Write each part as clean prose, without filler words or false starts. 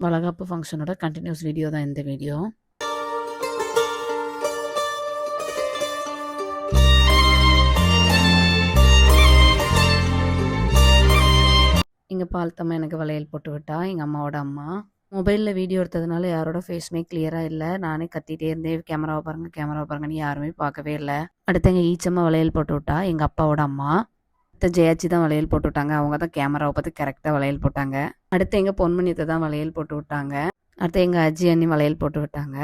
வளகாப்பு ஃபங்க்ஷனோட continuous video தான் இந்த வீடியோ. இங்கே பால்த்தம்மா எனக்கு வளையல் போட்டு விட்டா, எங்கள் அம்மாவோட அம்மா. மொபைலில் வீடியோ எடுத்ததுனால யாரோட ஃபேஸுமே கிளியராக இல்லை. நானே கத்திகிட்டே இருந்தேன், கேமராவை பாருங்கன்னு யாருமே பார்க்கவே இல்லை. அடுத்து எங்கள் ஈச்சம்மா வளையல் போட்டு விட்டா, எங்கள் அப்பாவோட அம்மா. அடுத்த ஜெயாச்சி தான் வளையல் போட்டு விட்டாங்க. அவங்க தான் கேமராவை பார்த்து கரெக்டாக வளையல் போட்டாங்க. அடுத்து எங்கள் பொன்மணியத்தை தான் வளையல் போட்டு விட்டாங்க. அடுத்து எங்கள் அஜி அண்ணி வளையல் போட்டு விட்டாங்க.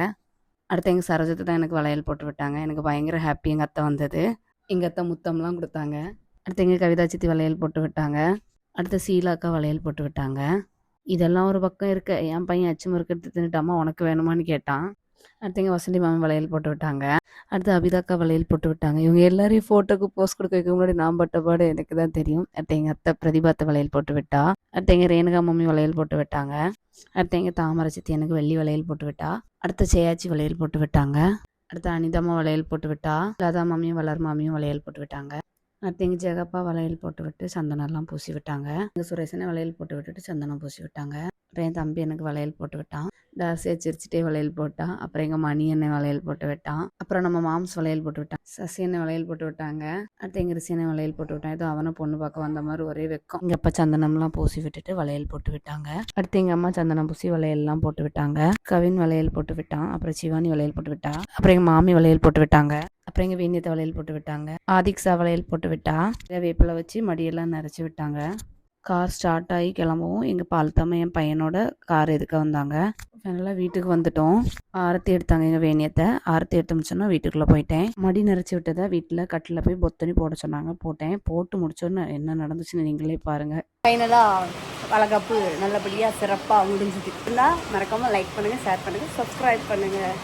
அடுத்து எங்கள் சரோஜத்தை தான் எனக்கு வளையல் போட்டு விட்டாங்க. எனக்கு பயங்கர ஹாப்பி எங்கள் அத்தை வந்தது. எங்கள் அத்தை முத்தம்லாம் கொடுத்தாங்க. அடுத்து எங்கள் கவிதா சித்தி வளையல் போட்டு விட்டாங்க. அடுத்து சீலாக்கா வளையல் போட்டு விட்டாங்க. இதெல்லாம் ஒரு பக்கம் இருக்க, என் பையன் அச்சு முறுக்கு தின்னுட்டாமா, உனக்கு வேணுமான்னு கேட்டான். அடுத்து எங்கள் வசந்தி மாமன் வளையல் போட்டு விட்டாங்க. அடுத்து அபிதாக்கா வளையல் போட்டு விட்டாங்க. இவங்க எல்லாரையும் ஃபோட்டோக்கு போஸ்ட் கொடுக்க வைக்க முன்னாடி நான் பட்ட பாடு எனக்கு தான் தெரியும். அடுத்து எங்கள் அத்தை பிரதிபாத்த வளையல் போட்டு விட்டா. அடுத்து எங்கள் ரேணுகா மம்மி வளையல் போட்டு விட்டாங்க. அடுத்து எங்கள் தாமரை சித்தி எனக்கு வெள்ளி வளையல் போட்டு விட்டா. அடுத்து ஜெயாச்சி வளையல் போட்டு விட்டாங்க. அடுத்து அனிதாம்மா வளையல் போட்டு விட்டா. லதா மாமியும் வளர் மாமியும் வளையல் போட்டு விட்டாங்க. அடுத்து எங்கள் ஜெகப்பா வளையல் போட்டு விட்டு சந்தனம்லாம் பூசி விட்டாங்க. எங்கள் சுரேஷனை வளையல் போட்டு விட்டுட்டு சந்தனம் பூசி விட்டாங்க. அப்புறம் என் தம்பி எனக்கு வளையல் போட்டு விட்டான். டார்சியா சிரிச்சிட்டே வளையல் போட்டான். அப்புறம் எங்கள் மணி அண்ணன் வளையல் போட்டு விட்டான். அப்புறம் நம்ம மாம்ஸ் வளையல் போட்டு விட்டான். சசி அண்ணன் வளையல் போட்டு விட்டாங்க. அடுத்து எங்கள் ரிசி அண்ணன் வளையல் போட்டு விட்டான். ஏதோ அவனை பொண்ணு பார்க்க வந்த மாதிரி ஒரே வெக்கம். எங்கள் அப்பா சந்தனம்லாம் பூசி விட்டுட்டு வளையல் போட்டு விட்டாங்க. அடுத்து எங்கள் அம்மா சந்தனம் பூசி வளையல்லாம் போட்டு விட்டாங்க. கவின் வளையல் போட்டு விட்டான். அப்புறம் சிவானி வளையல் போட்டு விட்டா. அப்புறம் எங்கள் மாமி வளையல் போட்டு விட்டாங்க. அப்புறம் எங்கள் வீணியத்தை வளையல் போட்டு விட்டாங்க. ஆதிக்ஸா வளையல் போட்டு விட்டா. வேப்பிலை வச்சு மடியெல்லாம் நிறச்சி விட்டாங்க. கார் ஸ்டார்ட் ஆகி கிளம்பவும் எங்கள் பால்த்தம்மா என் பையனோட கார் எதுக்க வந்தாங்க. ஃபைனலாக வீட்டுக்கு வந்துட்டோம். ஆரத்தி எடுத்தாங்க எங்கள் வேணியத்தை. ஆரத்தி எடுத்து முடிச்சோன்னா வீட்டுக்குள்ளே போயிட்டேன். மடி நிறச்சி விட்டதை வீட்டில் கட்டில் போய் பொத்தனி போட சொன்னாங்க. போட்டேன். போட்டு முடிச்சோன்னு என்ன நடந்துச்சுன்னு நீங்களே பாருங்கள். ஃபைனலாக வளகாப்பு நல்லபடியாக சிறப்பாக முடிஞ்சுது. மறக்காமல் லைக் பண்ணுங்கள், ஷேர் பண்ணுங்கள், சப்ஸ்கிரைப் பண்ணுங்கள்.